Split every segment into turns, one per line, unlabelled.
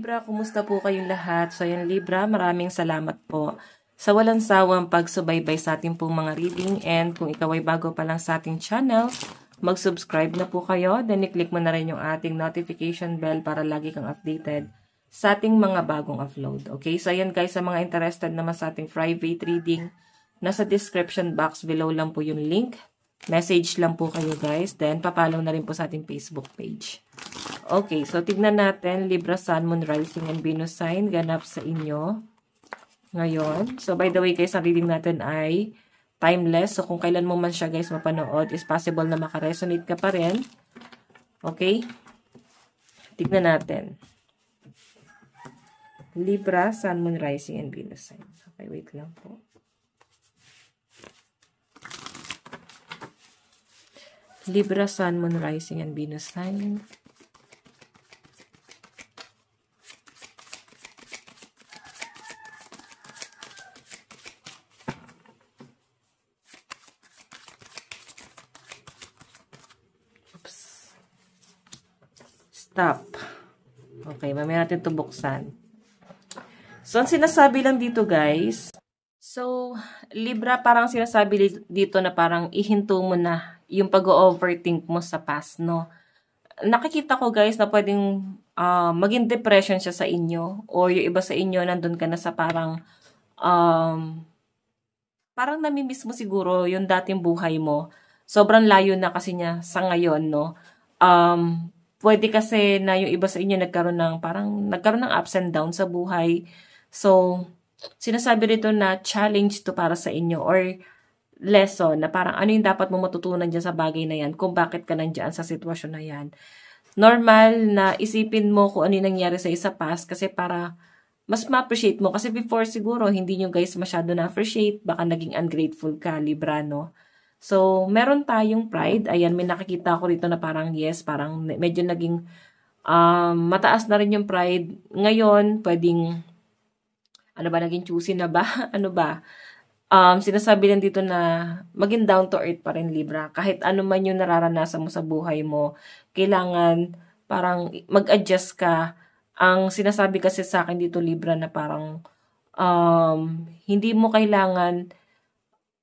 Libra, kumusta po kayong lahat? So yan Libra, maraming salamat po sa walang sawang pagsubaybay sa ating pong mga reading, and kung ikaw ay bago pa lang sa ating channel, mag-subscribe na po kayo, then i-click mo na rin yung ating notification bell para lagi kang updated sa ating mga bagong upload. Okay, so ayan guys, sa mga interested naman sa ating private reading, nasa description box below lang po yung link. Message lang po kayo guys, then papalaw na rin po sa ating Facebook page. Okay, so tignan natin, Libra, Sun, Moon, Rising, and Venus sign, ganap sa inyo ngayon. So by the way guys, ang reading natin ay timeless. So kung kailan mo man siya guys mapanood, is possible na makaresonate ka pa rin. Okay? Tignan natin. Libra, Sun, Moon, Rising, and Venus sign. Okay, wait lang po. Libra, Sun, Moon, Rising, and Venus sign. Oops. Stop. Okay, mamaya natin ito buksan. So, ang sinasabi lang dito guys, so, Libra, parang sinasabi dito na parang ihinto mo na yung pag-overthink mo sa past, no? Nakikita ko guys na pwedeng maging depression siya sa inyo, or yung iba sa inyo nandun ka na sa parang parang namimiss mo siguro yung dating buhay mo. Sobrang layo na kasi niya sa ngayon, no? Pwede kasi na yung iba sa inyo nagkaroon ng ups and downs sa buhay. So, sinasabi rito na challenge to para sa inyo, or lesson na parang ano yung dapat mo matutunan dyan sa bagay na yan, kung bakit ka nandyan sa sitwasyon na yan. Normal na isipin mo kung ano yung nangyari sa isa past, kasi para mas ma-appreciate mo. Kasi before siguro, hindi nyo guys masyado na-appreciate, baka naging ungrateful ka, Libra, no? So, meron tayong pride. Ayan, may nakikita ko rito na parang yes, parang medyo naging mataas na rin yung pride. Ngayon, pwedeng, ano ba, naging choosy na ba? Ano ba? Sinasabi lang dito na maging down to earth pa rin, Libra. Kahit ano man yung nararanasan mo sa buhay mo, kailangan parang mag-adjust ka. Ang sinasabi kasi sa akin dito, Libra, na parang hindi mo kailangan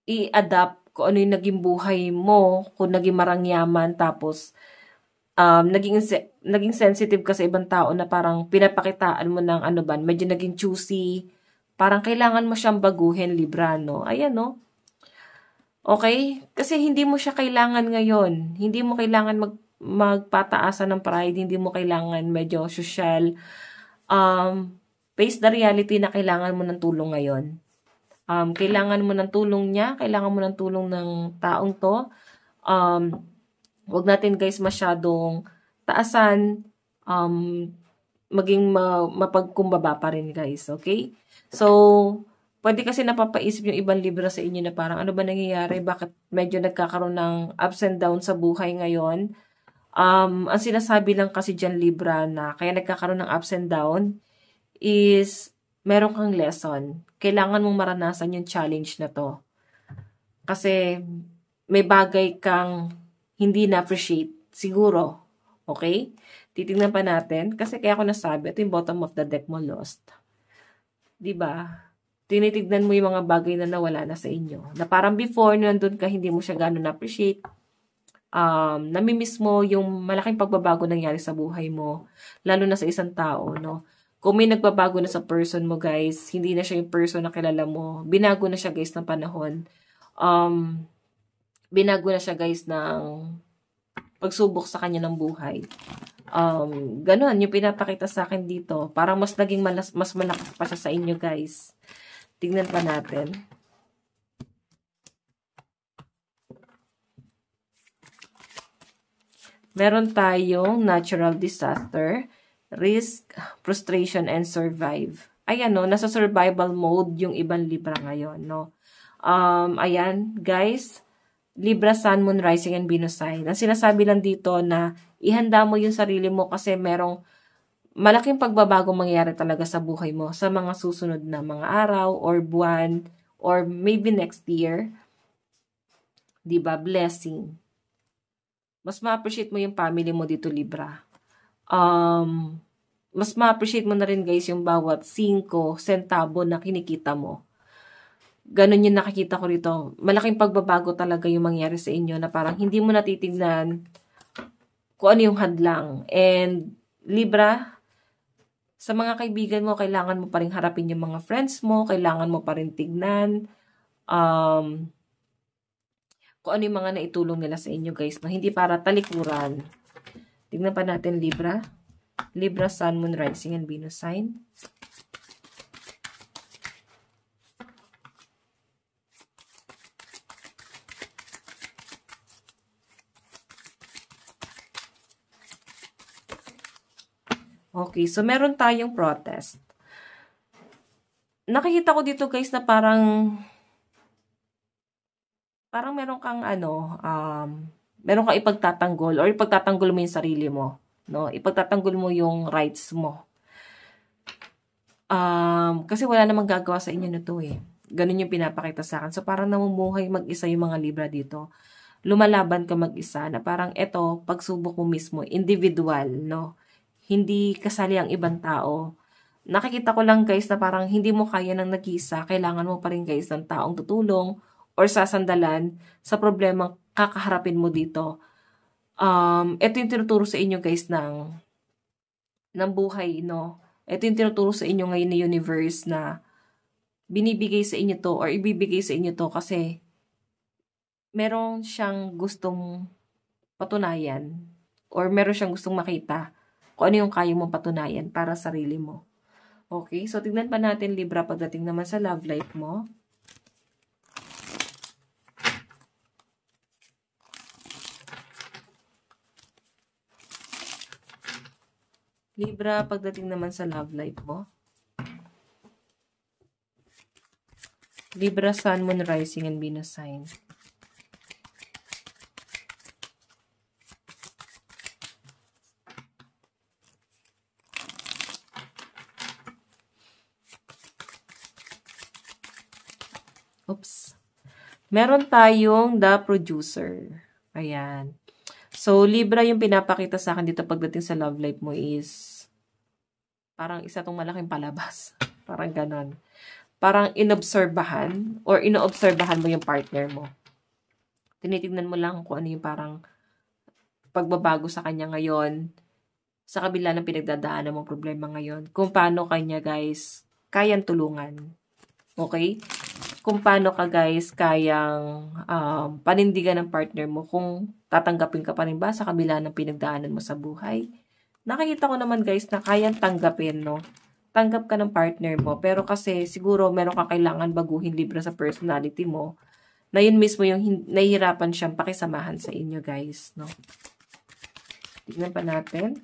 i-adapt kung ano yung naging buhay mo, kung naging marangyaman, tapos naging sensitive ka sa ibang tao na parang pinapakitaan mo ng ano ba, medyo naging choosy. Parang kailangan mo siyang baguhin, Libra, no? Ayan, no? Okay? Kasi hindi mo siya kailangan ngayon. Hindi mo kailangan magpataasan ng pride. Hindi mo kailangan medyo social. Face the reality na kailangan mo ng tulong ngayon. Kailangan mo ng tulong niya. Kailangan mo ng tulong ng taong to. Huwag natin, guys, masyadong taasan. Maging mapagkumbaba pa rin, guys. Okay? So, pwede kasi napapaisip yung ibang Libra sa inyo na parang ano ba nangyayari? Bakit medyo nagkakaroon ng ups and downs sa buhay ngayon? Ang sinasabi lang kasi dyan, Libra, na kaya nagkakaroon ng ups and down is meron kang lesson. Kailangan mong maranasan yung challenge na to. Kasi may bagay kang hindi na-appreciate. Siguro. Okay? Titingnan pa natin. Kasi kaya ako nasabi, ito yung bottom of the deck mo, Lost. Diba? Tinitignan mo yung mga bagay na nawala na sa inyo. Na parang before, nandun ka, hindi mo siya gano'n na-appreciate. Namimiss mo yung malaking pagbabago nangyari sa buhay mo. Lalo na sa isang tao, no? Kung may nagbabago na sa person mo, guys, hindi na siya yung person na kilala mo. Binago na siya, guys, ng panahon. Binago na siya, guys, ng pagsubok sa kanya ng buhay. Ganun, yung pinapakita sa akin dito. Parang mas naging mas malakas pa siya sa inyo, guys. Tignan pa natin. Meron tayong natural disaster, risk, frustration, and survive. Ayan, no, nasa survival mode yung ibang Libra ngayon, no. Ayan, guys, Libra, Sun, Moon, Rising, and Venus sign. Ang sinasabi lang dito na ihanda mo yung sarili mo kasi merong malaking pagbabago mangyayari talaga sa buhay mo sa mga susunod na mga araw or buwan or maybe next year. Diba? Blessing. Mas ma-appreciate mo yung family mo dito, Libra. mas ma-appreciate mo na rin guys yung bawat 5 centavo na kinikita mo. Ganon yung nakikita ko rito. Malaking pagbabago talaga yung mangyari sa inyo na parang hindi mo natitignan kung ano yung hadlang. And Libra, sa mga kaibigan mo, kailangan mo pa rin harapin yung mga friends mo, kailangan mo pa rin tignan kung ano yung mga naitulong nila sa inyo guys, no? Hindi para talikuran. Tignan pa natin Libra. Libra, Sun, Moon, Rising, and Venus sign. Okay, so meron tayong protest. Nakikita ko dito guys na parang meron kang meron kang ipagtatanggol or ipagtatanggol mo yung sarili mo. No? Ipagtatanggol mo yung rights mo. Kasi wala namang gagawa sa inyo nito eh. Ganun yung pinapakita sa akin. So parang namumuhay mag-isa yung mga Libra dito. Lumalaban ka mag-isa na parang eto, pagsubok mo mismo, individual, no? Hindi kasali ang ibang tao. Nakikita ko lang guys na parang hindi mo kaya ng nag-isa, kailangan mo pa rin guys ng taong tutulong or sasandalan sa problemang kakaharapin mo dito. Ito yung tinuturo sa inyo guys ng buhay, no? Ito yung tinuturo sa inyo ngayon ng universe na binibigay sa inyo to or ibibigay sa inyo to kasi meron siyang gustong patunayan or meron siyang gustong makita kung ano yung kaya mong patunayan para sa sarili mo. Okay, so tignan pa natin Libra pagdating naman sa love life mo. Libra, pagdating naman sa love life mo. Libra, Sun, Moon, Rising, and Venus sign. Oops. Meron tayong the producer. Ayan. So, Libra yung pinapakita sa akin dito pagdating sa love life mo is parang isa tong malaking palabas. Parang ganon. Parang inobserbahan or inoobserbahan mo yung partner mo. Tinitignan mo lang kung ano yung parang pagbabago sa kanya ngayon sa kabila ng pinagdadaanan mong problema ngayon. Kung paano kanya guys kayang tulungan. Okay? Kung paano ka guys kayang panindigan ng partner mo, kung tatanggapin ka pa rin ba sa kabila ng pinagdaanan mo sa buhay. Nakikita ko naman guys na kayang tanggapin, no? Tanggap ka ng partner mo, pero kasi siguro meron ka kailangan baguhin Libra sa personality mo, na yun mismo yung nahihirapan siyang pakisamahan sa inyo guys, no? Tignan pa natin.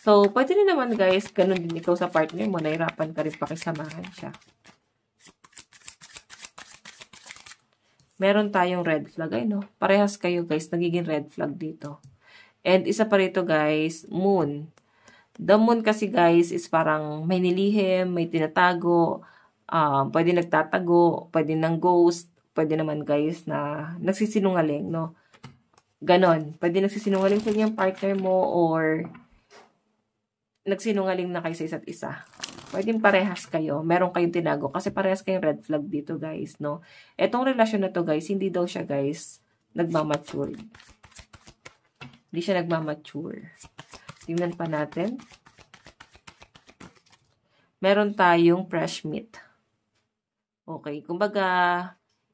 So, pwede rin naman guys, ganun din ikaw sa partner mo, nahihirapan ka rin pakisamahan siya. Meron tayong red flag. Ay, no? Parehas kayo, guys. Nagiging red flag dito. And isa pa rito, guys, moon. The moon kasi, guys, is parang may nilihim, may tinatago, pwede nagtatago, pwede ng ghost, pwede naman, guys, na nagsisinungaling, no? Ganon. Pwede nagsisinungaling sa inyong partner mo or nagsinungaling na kayo sa isa't isa. Pwedeng parehas kayo. Meron kayong tinago. Kasi parehas kayong red flag dito, guys, no? Etong relasyon na to, guys, hindi daw siya, guys, nagmamature. Hindi siya nagmamature. Tingnan pa natin. Meron tayong fresh meat. Okay. Kumbaga,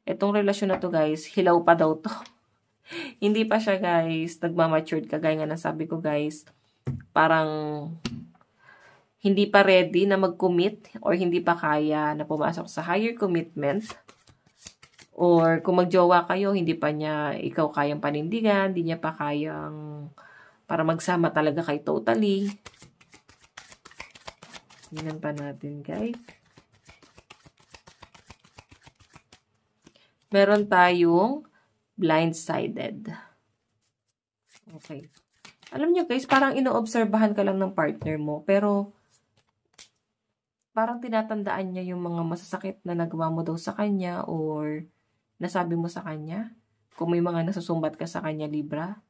etong relasyon na to, guys, hilaw pa daw to. Hindi pa siya, guys, nagmamature. Kagaya nga nasabi ko, guys, parang hindi pa ready na mag-commit or hindi pa kaya na pumasok sa higher commitment. Or kung magjowa kayo, hindi pa niya ikaw kayang panindigan, hindi niya pa kayang para magsama talaga kayo totally. Tingnan pa natin, guys. Meron tayong blindsided. Okay. Alam niyo guys, parang inoobserbahan ka lang ng partner mo, pero parang tinatandaan niya yung mga masasakit na nagawa mo daw sa kanya or nasabi mo sa kanya. Kung may mga nasusumbat ka sa kanya, Libra.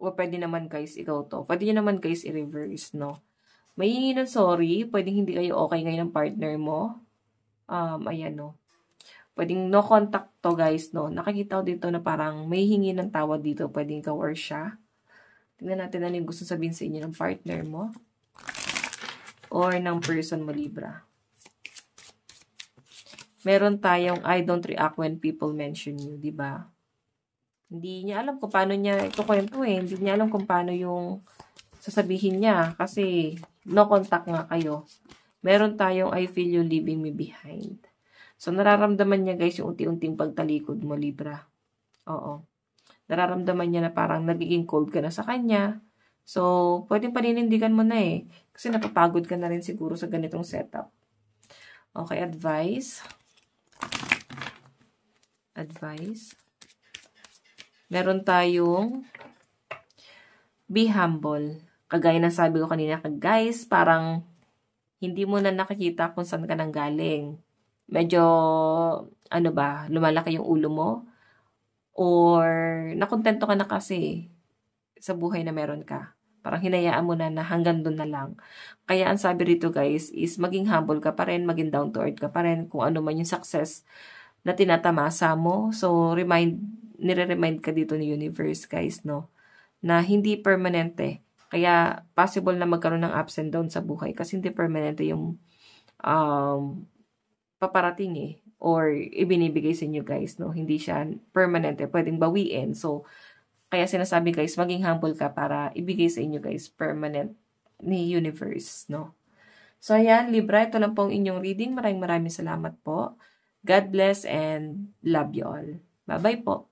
O pwede naman guys, ikaw to. Pwede nyo naman guys i-reverse, no? May hingi ng sorry. Pwedeng hindi kayo okay ngayon ng partner mo. Ayan, no? Pwedeng no contact to guys, no? Nakikita ko dito na parang may hingi ng tawad dito. Pwedeng ikaw or siya. Tingnan natin ano yung gusto sabihin sa inyo ng partner mo. Or ng person mo, Libra. Meron tayong I don't react when people mention you, di ba? Hindi niya alam kung paano niya ito kwento eh. Hindi niya alam kung paano yung sasabihin niya. Kasi no contact nga kayo. Meron tayong I feel you leaving me behind. So, nararamdaman niya guys yung unti-unting pagtalikod mo, Libra. Oo. Nararamdaman niya na parang nagiging cold ka na sa kanya. So, pwedeng paninindigan mo na eh. Kasi napapagod ka na rin siguro sa ganitong setup. Okay, advice. Advice. Meron tayong be humble. Kagaya na sabi ko kanina, guys, parang hindi mo na nakikita kung saan ka nang galing. Medyo, ano ba, lumalaki yung ulo mo? Or, nakontento ka na kasi sa buhay na meron ka. Parang hinayaan mo na hanggang doon na lang. Kaya ang sabi rito guys is maging humble ka pa rin, maging down to earth ka pa rin kung ano man yung success na tinatamasa mo. So, nire-remind ka dito ni universe guys, no? Na hindi permanente. Kaya, possible na magkaroon ng ups and downs sa buhay kasi hindi permanente yung paparating eh. Or ibinibigay sa inyo guys, no? Hindi siya permanente. Pwedeng bawiin. So, kaya sinasabi guys, maging humble ka para ibigay sa inyo guys permanent ni universe, no? So, ayan, Libra, ito lang po ang inyong reading. Maraming salamat po. God bless and love you all. Bye-bye po.